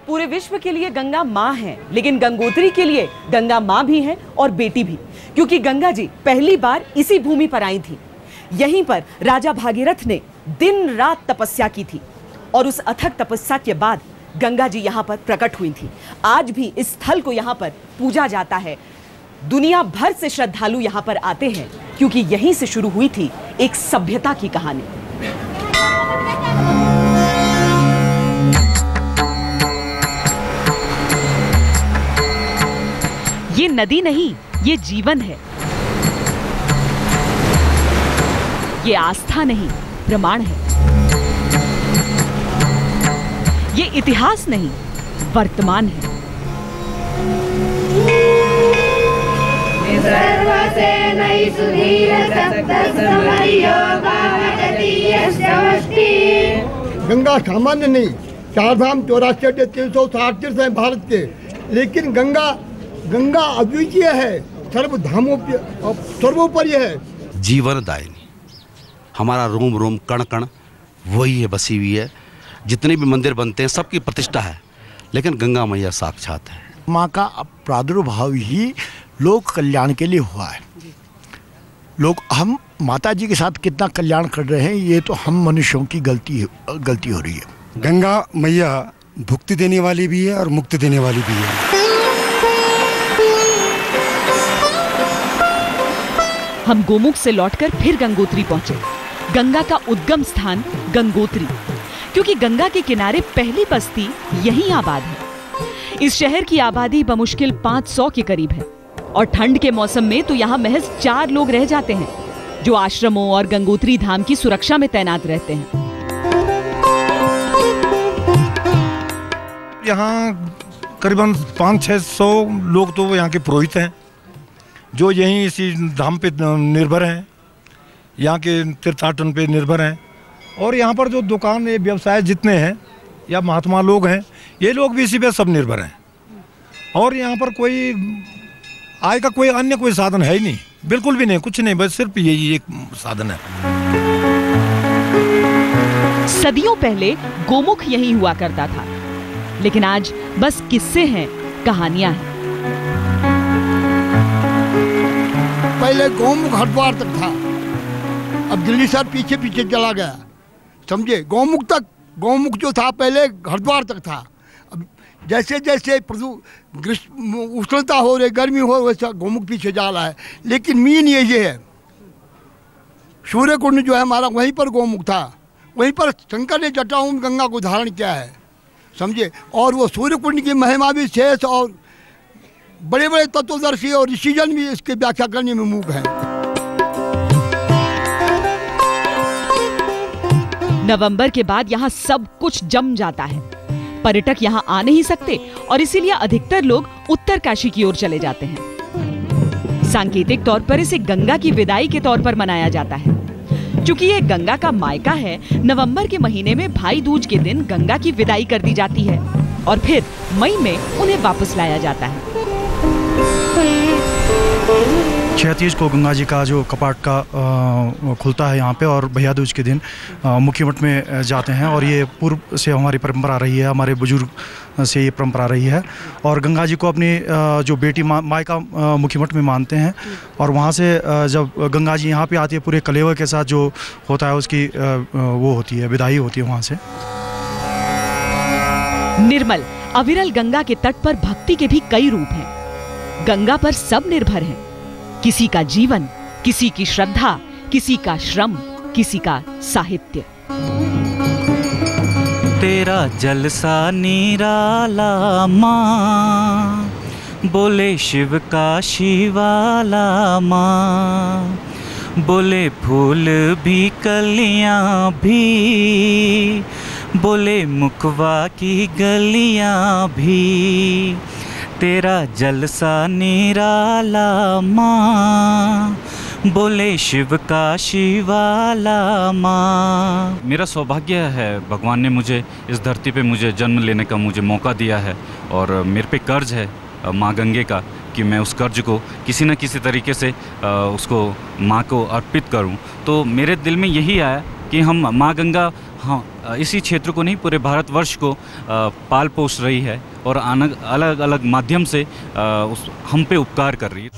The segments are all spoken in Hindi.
पूरे विश्व के लिए गंगा माँ है, लेकिन गंगोत्री के लिए गंगा माँ भी है और बेटी भी, क्योंकि गंगा जी पहली बार इसी भूमि पर आई थी। यहीं पर राजा भागीरथ ने दिन रात तपस्या की थी और उस अथक तपस्या के बाद गंगा जी यहाँ पर प्रकट हुई थी। आज भी इस स्थल को यहाँ पर पूजा जाता है। दुनिया भर से श्रद्धालु यहाँ पर आते हैं क्योंकि यहीं से शुरू हुई थी एक सभ्यता की कहानी। ये नदी नहीं, ये जीवन है। ये आस्था नहीं, प्रमाण है। ये इतिहास नहीं, वर्तमान है। गंगा सामान्य नहीं, 4 धाम 84 360 तीर्थ हैं भारत के, लेकिन गंगा अद्वितीय है, सर्वोपरि है। जीवनदायिनी, हमारा रोम रोम कण कण वही है, बसी हुई है। जितने भी मंदिर बनते हैं सबकी प्रतिष्ठा है, लेकिन गंगा मैया साक्षात है। माँ का प्रादुर्भाव ही लोक कल्याण के लिए हुआ है। हम माता जी के साथ कितना कल्याण कर रहे हैं, ये तो हम मनुष्यों की गलती हो रही है। गंगा मैया भुक्ति देने वाली भी है और मुक्ति देने वाली भी है। हम गोमुख से लौटकर फिर गंगोत्री पहुंचे। गंगा का उद्गम स्थान गंगोत्री, क्योंकि गंगा के किनारे पहली बस्ती यहीं आबाद है। इस शहर की आबादी बमुश्किल 500 के करीब है और ठंड के मौसम में तो यहाँ महज 4 लोग रह जाते हैं, जो आश्रमों और गंगोत्री धाम की सुरक्षा में तैनात रहते हैं। यहाँ करीबन 500-600 लोग तो यहाँ के पुरोहित हैं, जो यहीं इसी धाम पे निर्भर हैं, यहाँ के तीर्थाटन पे निर्भर हैं। और यहाँ पर जो दुकान व्यवसाय जितने हैं या महात्मा लोग हैं, ये लोग भी इसी पे सब निर्भर हैं। और यहाँ पर कोई आय का अन्य कोई साधन है ही नहीं, बिल्कुल भी नहीं, कुछ नहीं, बस सिर्फ यही एक साधन है। सदियों पहले गोमुख यहीं हुआ करता था, लेकिन आज बस किस्से हैं, कहानियां हैं। पहले गोमुख हरिद्वार तक था, अब दिल्ली शहर पीछे पीछे चला गया, समझे। गोमुख जो था पहले हरिद्वार तक था। अब जैसे जैसे उष्णता हो रही, गर्मी हो, वैसा गोमुख पीछे जा रहा है। लेकिन मीन ये है, सूर्य कुंड जो है हमारा, वहीं पर गोमुख था। वहीं पर शंकर ने जटाओं में गंगा को धारण किया है, समझे। और वो सूर्य कुंड की महिमा भी शेष और बड़े बड़े तत्वदर्शी और ऋषिजन भी इसकी व्याख्या करने में मूक हैं। नवंबर के बाद यहाँ सब कुछ जम जाता है। पर्यटक यहाँ आ नहीं सकते और इसीलिए अधिकतर लोग उत्तरकाशी की ओर चले जाते हैं। सांकेतिक तौर पर इसे गंगा की विदाई के तौर पर मनाया जाता है। चूंकि ये गंगा का मायका है, नवंबर के महीने में भाई दूज के दिन गंगा की विदाई कर दी जाती है और फिर मई में उन्हें वापस लाया जाता है। 36 को गंगा जी का जो कपाट का खुलता है यहाँ पे, और भैया दूज के दिन मुखी मठ में जाते हैं। और ये पूर्व से हमारी परंपरा रही है, हमारे बुजुर्ग से ये परंपरा रही है। और गंगा जी को अपनी जो बेटी माँ का मुखी मठ में मानते हैं। और वहाँ से जब गंगा जी यहाँ पे आती है, पूरे कलेवर के साथ जो होता है उसकी वो होती है, विदाई होती है वहाँ से। निर्मल अविरल गंगा के तट पर भक्ति के भी कई रूप हैं। गंगा पर सब निर्भर हैं। किसी का जीवन, किसी की श्रद्धा, किसी का श्रम, किसी का साहित्य। तेरा जलसा निराला माँ, बोले शिव का शिवाला माँ, बोले फूल भी कलियां भी, बोले मुखवा की गलियां भी। तेरा जलसा निराला माँ, बोले शिव का शिवाला माँ। मेरा सौभाग्य है, भगवान ने मुझे इस धरती पे मुझे जन्म लेने का मुझे मौका दिया है। और मेरे पे कर्ज है माँ गंगे का कि मैं उस कर्ज को किसी न किसी तरीके से उसको माँ को अर्पित करूं। तो मेरे दिल में यही आया कि हम माँ गंगा हाँ, इसी क्षेत्र को नहीं पूरे भारतवर्ष को पाल पोस रही है और अलग अलग माध्यम से हम पे उपकार कर रही है।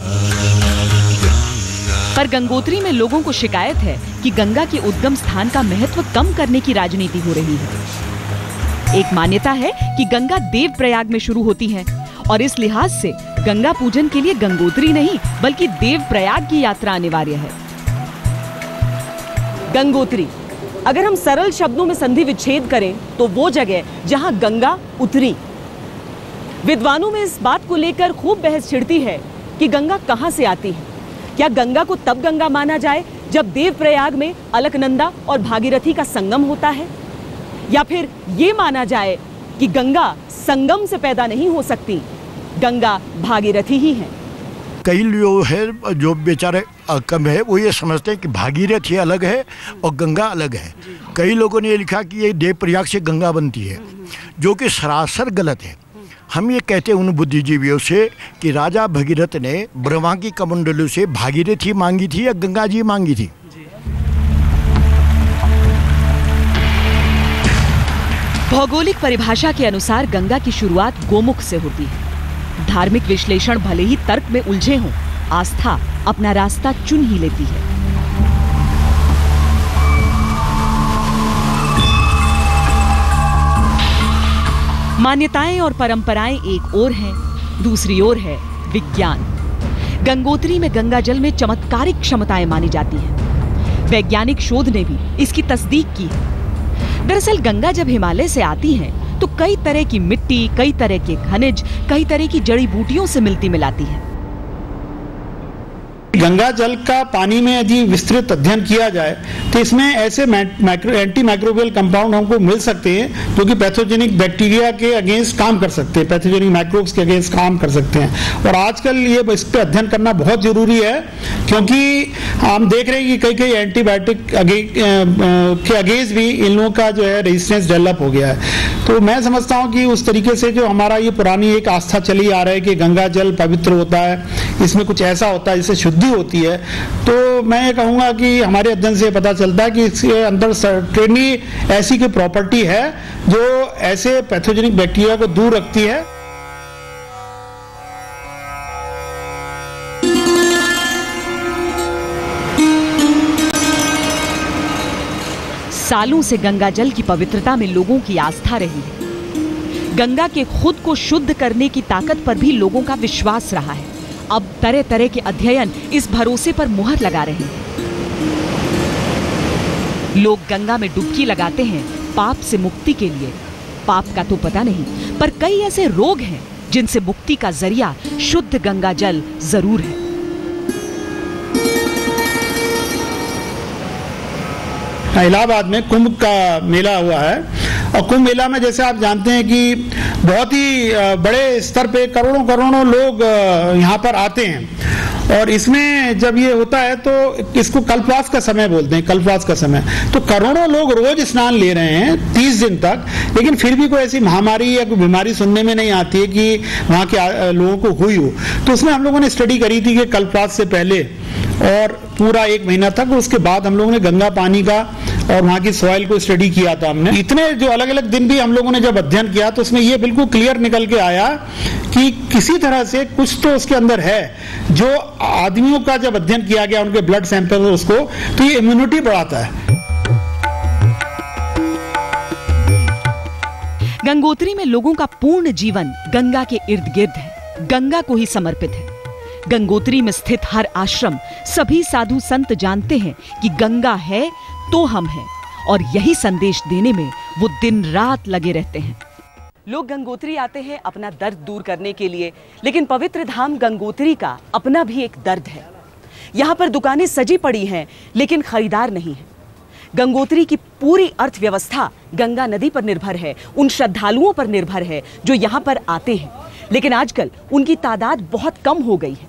पर गंगोत्री में लोगों को शिकायत है कि गंगा के उद्गम स्थान का महत्व कम करने की राजनीति हो रही है। एक मान्यता है कि गंगा देवप्रयाग में शुरू होती है और इस लिहाज से गंगा पूजन के लिए गंगोत्री नहीं बल्कि देवप्रयाग की यात्रा अनिवार्य है। गंगोत्री, अगर हम सरल शब्दों में संधि विच्छेद करें तो वो जगह जहां गंगा उतरी। विद्वानों में इस बात को लेकर खूब बहस छिड़ती है कि गंगा कहां से आती है। क्या गंगा को तब गंगा माना जाए जब देवप्रयाग में अलकनंदा और भागीरथी का संगम होता है, या फिर ये माना जाए कि गंगा संगम से पैदा नहीं हो सकती, गंगा भागीरथी ही है। कई लोग हैं जो बेचारे कम है वो ये समझते हैं कि भागीरथी अलग है और गंगा अलग है। कई लोगों ने ये लिखा कि ये देवप्रयाग से गंगा बनती है, जो कि सरासर गलत है। हम ये कहते हैं उन बुद्धिजीवियों से कि राजा भगीरथ ने ब्रह्मा की कमंडलों से भागीरथी मांगी थी या गंगा जी मांगी थी। भौगोलिक परिभाषा के अनुसार गंगा की शुरुआत गोमुख से होती है। धार्मिक विश्लेषण भले ही तर्क में उलझे हों, आस्था अपना रास्ता चुन ही लेती है। मान्यताएं और परंपराएं एक ओर हैं, दूसरी ओर है विज्ञान। गंगोत्री में गंगा जल में चमत्कारिक क्षमताएं मानी जाती हैं। वैज्ञानिक शोध ने भी इसकी तस्दीक की है। दरअसल गंगा जब हिमालय से आती है तो कई तरह की मिट्टी, कई तरह के खनिज, कई तरह की जड़ी बूटियों से मिलती मिलाती है। गंगा जल का पानी में यदि विस्तृत अध्ययन किया जाए तो इसमें ऐसे एंटी माइक्रोबियल कंपाउंड हमको मिल सकते हैं जो कि पैथोजेनिक बैक्टीरिया के अगेंस्ट काम कर सकते हैं, पैथोजेनिक माइक्रोब्स के अगेंस्ट काम कर सकते हैं। और आजकल ये इस पर अध्ययन करना बहुत जरूरी है, क्योंकि हम देख रहे हैं कि कई एंटीबायोटिक के अगेंस्ट भी इन लोगों का जो है रेजिस्टेंस डेवलप हो गया है। तो मैं समझता हूँ कि उस तरीके से जो हमारा ये पुरानी एक आस्था चली आ रहा है कि गंगा जल पवित्र होता है, इसमें कुछ ऐसा होता है जिससे शुद्धि होती है, तो मैं ये कहूँगा कि हमारे अध्ययन से पता चलता है कि इसके अंदर सर्टेनली ऐसी कोई प्रॉपर्टी है जो ऐसे पैथोजेनिक बैक्टीरिया को दूर रखती है। सालों से गंगा जल की पवित्रता में लोगों की आस्था रही है। गंगा के खुद को शुद्ध करने की ताकत पर भी लोगों का विश्वास रहा है। अब तरह तरह के अध्ययन इस भरोसे पर मुहर लगा रहे हैं। लोग गंगा में डुबकी लगाते हैं पाप से मुक्ति के लिए। पाप का तो पता नहीं, पर कई ऐसे रोग हैं जिनसे मुक्ति का जरिया शुद्ध गंगा जल जरूर है। इलाहाबाद में कुंभ का मेला हुआ है और कुंभ मेला में जैसे आप जानते हैं कि बहुत ही बड़े स्तर पे करोड़ों करोड़ों लोग यहाँ पर आते हैं। और इसमें जब ये होता है तो इसको कल्पवास का समय बोलते हैं, कल्पवास का समय। तो करोड़ों लोग रोज स्नान ले रहे हैं 30 दिन तक, लेकिन फिर भी कोई ऐसी महामारी या कोई बीमारी सुनने में नहीं आती है कि वहाँ के लोगों को हुई हो। तो उसमें हम लोगों ने स्टडी करी थी कि कल्पवास से पहले और पूरा 1 महीना तक, उसके बाद हम लोगों ने गंगा पानी का और वहाँ की सॉइल को स्टडी किया था हमने। इतने जो अलग अलग दिन भी हम लोगों ने जब अध्ययन किया तो उसमें ये बिल्कुल क्लियर निकल के आया कि किसी तरह से कुछ तो उसके अंदर है जो आदमियों का जब अध्ययन किया गया उनके ब्लड सैंपल उसको, तो ये इम्यूनिटी बढ़ाता है। गंगोत्री में लोगों का पूर्ण जीवन गंगा के इर्द गिर्द है, गंगा को ही समर्पित है। गंगोत्री में स्थित हर आश्रम, सभी साधु संत जानते हैं कि गंगा है तो हम हैं, और यही संदेश देने में वो दिन रात लगे रहते हैं। लोग गंगोत्री आते हैं अपना दर्द दूर करने के लिए, लेकिन पवित्र धाम गंगोत्री का अपना भी एक दर्द है। यहाँ पर दुकानें सजी पड़ी हैं, लेकिन खरीदार नहीं है। गंगोत्री की पूरी अर्थव्यवस्था गंगा नदी पर निर्भर है, उन श्रद्धालुओं पर निर्भर है जो यहाँ पर आते हैं। लेकिन आजकल उनकी तादाद बहुत कम हो गई है,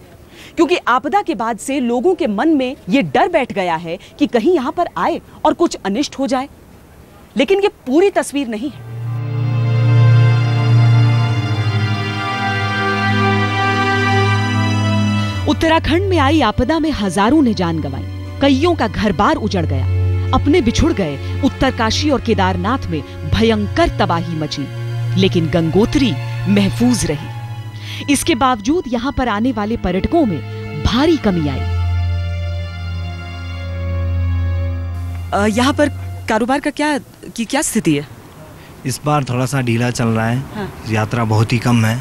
क्योंकि आपदा के बाद से लोगों के मन में ये डर बैठ गया है कि कहीं यहाँ पर आए और कुछ अनिष्ट हो जाए। लेकिन ये पूरी तस्वीर नहीं है। उत्तराखंड में आई आपदा में हजारों ने जान गंवाई, कईयों का घर बार उजड़ गया। अपने बिछुड़ गए उत्तरकाशी और केदारनाथ में भयंकर तबाही मची, लेकिन गंगोत्री महफूज रही। इसके बावजूद यहां पर आने वाले पर्यटकों में भारी कमी आई। यहाँ पर कारोबार का क्या स्थिति है? इस बार थोड़ा सा ढीला चल रहा है। हाँ। यात्रा बहुत ही कम है।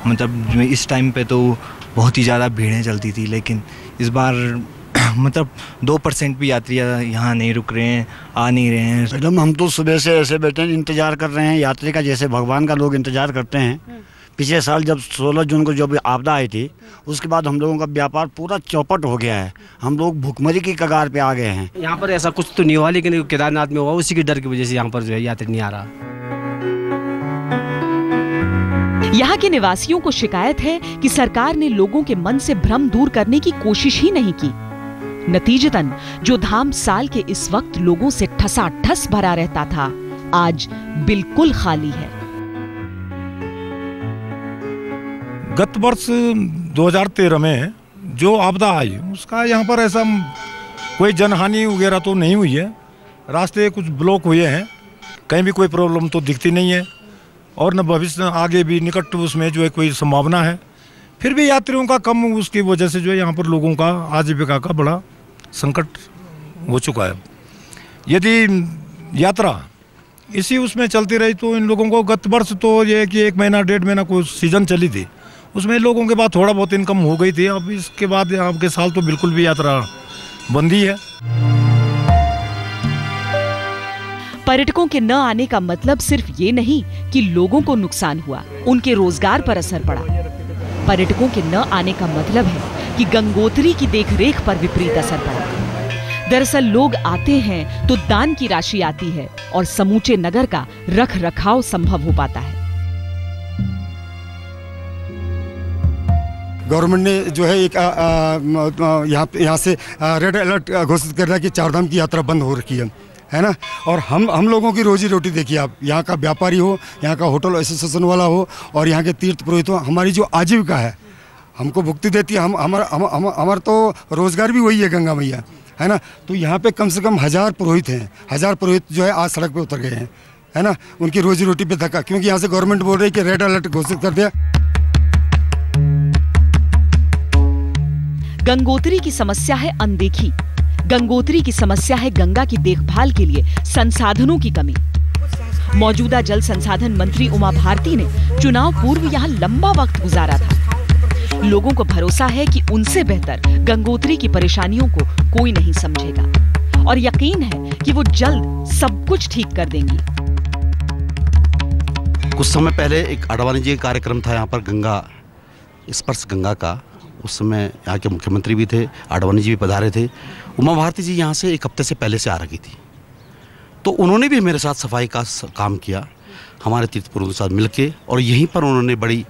मतलब इस टाइम पे तो बहुत ही ज़्यादा भीड़ें चलती थी, लेकिन इस बार मतलब 2% भी यात्री यहाँ नहीं रुक रहे हैं, आ नहीं रहे हैं। मैडम, हम तो सुबह से ऐसे बैठे इंतजार कर रहे हैं यात्री का, जैसे भगवान का लोग इंतजार करते हैं। पिछले साल जब 16 जून को जब आपदा आई थी, उसके बाद हम लोगों का व्यापार पूरा चौपट हो गया है। हम लोग भूखमरी की कगार पे आ गए हैं। यहाँ पर ऐसा कुछ तो नहीं हुआ, लेकिन केदारनाथ में हुआ, उसी के डर की वजह से यहाँ पर जो है यात्री नहीं आ रहा। यहाँ के निवासियों को शिकायत है कि सरकार ने लोगों के मन से भ्रम दूर करने की कोशिश ही नहीं की। नतीजतन जो धाम साल के इस वक्त लोगों से ठसाठस भरा रहता था, आज बिल्कुल खाली है। गत वर्ष 2013 में जो आपदा आई, उसका यहाँ पर ऐसा कोई जनहानि वगैरह तो नहीं हुई है। रास्ते कुछ ब्लॉक हुए हैं, कहीं भी कोई प्रॉब्लम तो दिखती नहीं है, और न भविष्य आगे भी निकट उसमें जो है कोई संभावना है। फिर भी यात्रियों का कम, उसकी वजह से जो है यहाँ पर लोगों का आजीविका का बड़ा संकट हो चुका है। यदि यात्रा इसी उसमें चलती रही तो इन लोगों को, गत वर्ष तो ये कि 1 महीना 1.5 महीना कोई सीजन चली थी, उसमें लोगों के बाद थोड़ा बहुत इनकम हो गई थी। अब इसके बाद आपके साल तो बिल्कुल भी यात्रा बंदी है। पर्यटकों के न आने का मतलब सिर्फ ये नहीं कि लोगों को नुकसान हुआ, उनके रोजगार पर असर पड़ा। पर्यटकों के न आने का मतलब है कि गंगोत्री की देखरेख पर विपरीत असर पड़ा। दरअसल लोग आते हैं तो दान की राशि आती है और समूचे नगर का रख रखाव संभव हो पाता है। गवर्नमेंट ने जो है एक यहाँ से रेड अलर्ट घोषित कर रहा है कि चारधाम की यात्रा बंद हो रखी है ना। और हम लोगों की रोजी रोटी देखिए आप, यहाँ का व्यापारी हो, यहाँ का होटल एसोसिएशन वाला हो, और यहाँ के तीर्थ पुरोहित हो, हमारी जो आजीविका है हमको भुक्ति देती है। हमारा तो रोजगार भी वही है, गंगा मैया है ना। तो यहाँ पे कम से कम 1000 पुरोहित हैं। 1000 पुरोहित जो है आज सड़क पे उतर गए हैं, है ना। उनकी रोजी रोटी पे धक्का, क्योंकि यहाँ से गवर्नमेंट बोल रही है कि रेड अलर्ट घोषित कर दिया। गंगोत्री की समस्या है अनदेखी। गंगोत्री की समस्या है गंगा की देखभाल के लिए संसाधनों की कमी। मौजूदा जल संसाधन मंत्री उमा भारती ने चुनाव पूर्व यहाँ लंबा वक्त गुजारा था। लोगों को भरोसा है कि उनसे बेहतर गंगोत्री की परेशानियों को कोई नहीं समझेगा, और यकीन है कि वो जल्द सब कुछ ठीक कर देंगी। कुछ समय पहले एक आडवाणी जी का कार्यक्रम था यहाँ पर, गंगा स्पर्श गंगा का। उस समय यहाँ के मुख्यमंत्री भी थे, आडवाणी जी भी पधारे थे। उमा भारती जी यहाँ से 1 हफ्ते से पहले से आ रही थी, तो उन्होंने भी मेरे साथ सफाई का काम किया, हमारे तीर्थ पुरोहितों के साथ मिलके। और यहीं पर उन्होंने बड़ी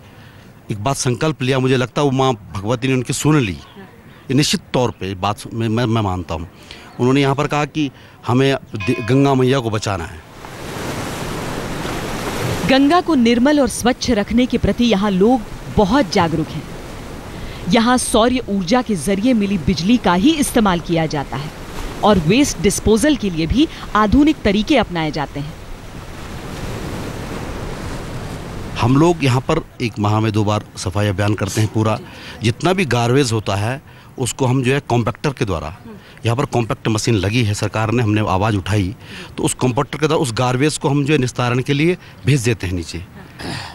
एक बात संकल्प लिया। मुझे लगता है उमा भगवती ने उनकी सुन ली, ये निश्चित तौर पे बात मैं मानता हूँ। उन्होंने यहाँ पर कहा कि हमें गंगा मैया को बचाना है। गंगा को निर्मल और स्वच्छ रखने के प्रति यहाँ लोग बहुत जागरूक हैं। यहाँ सौर्य ऊर्जा के जरिए मिली बिजली का ही इस्तेमाल किया जाता है, और वेस्ट डिस्पोजल के लिए भी आधुनिक तरीके अपनाए जाते हैं। हम लोग यहाँ पर 1 माह में 2 बार सफाई अभियान करते हैं। पूरा जितना भी गार्बेज होता है उसको हम जो है कॉम्पैक्टर के द्वारा, यहाँ पर कॉम्पैक्ट मशीन लगी है सरकार ने, हमने आवाज़ उठाई तो उस कॉम्पैक्टर के द्वारा उस गार्बेज को हम जो है निस्तारण के लिए भेज देते हैं नीचे।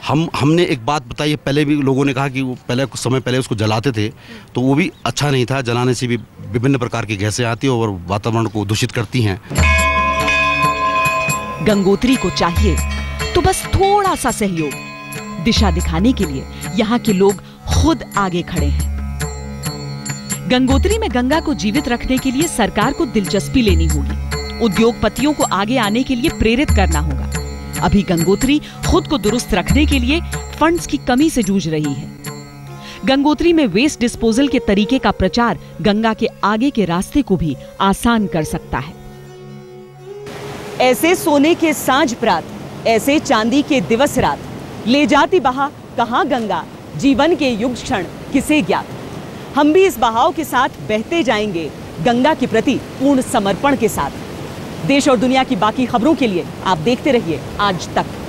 हमने एक बात बताई, पहले भी लोगों ने कहा कि वो पहले कुछ समय पहले उसको जलाते थे तो वो भी अच्छा नहीं था। जलाने से भी विभिन्न प्रकार की गैसें आती हैं और वातावरण को दूषित करती हैं। गंगोत्री को चाहिए तो बस थोड़ा सा सहयोग। दिशा दिखाने के लिए यहाँ के लोग खुद आगे खड़े हैं। गंगोत्री में गंगा को जीवित रखने के लिए सरकार को दिलचस्पी लेनी होगी। उद्योगपतियों को आगे आने के लिए प्रेरित करना होगा। अभी गंगोत्री खुद को दुरुस्त रखने के लिए फंड्स की कमी से जूझ रही है। गंगोत्री में वेस्ट डिस्पोजल के तरीके का प्रचार गंगा के आगे के रास्ते को भी आसान कर सकता है। ऐसे सोने के सांझ प्रात, ऐसे चांदी के दिवस रात, ले जाती बहा कहाँ गंगा, जीवन के युग क्षण किसे ज्ञात। हम भी इस बहाव के साथ बहते जाएंगे, गंगा के प्रति पूर्ण समर्पण के साथ। देश और दुनिया की बाकी खबरों के लिए आप देखते रहिए आज तक।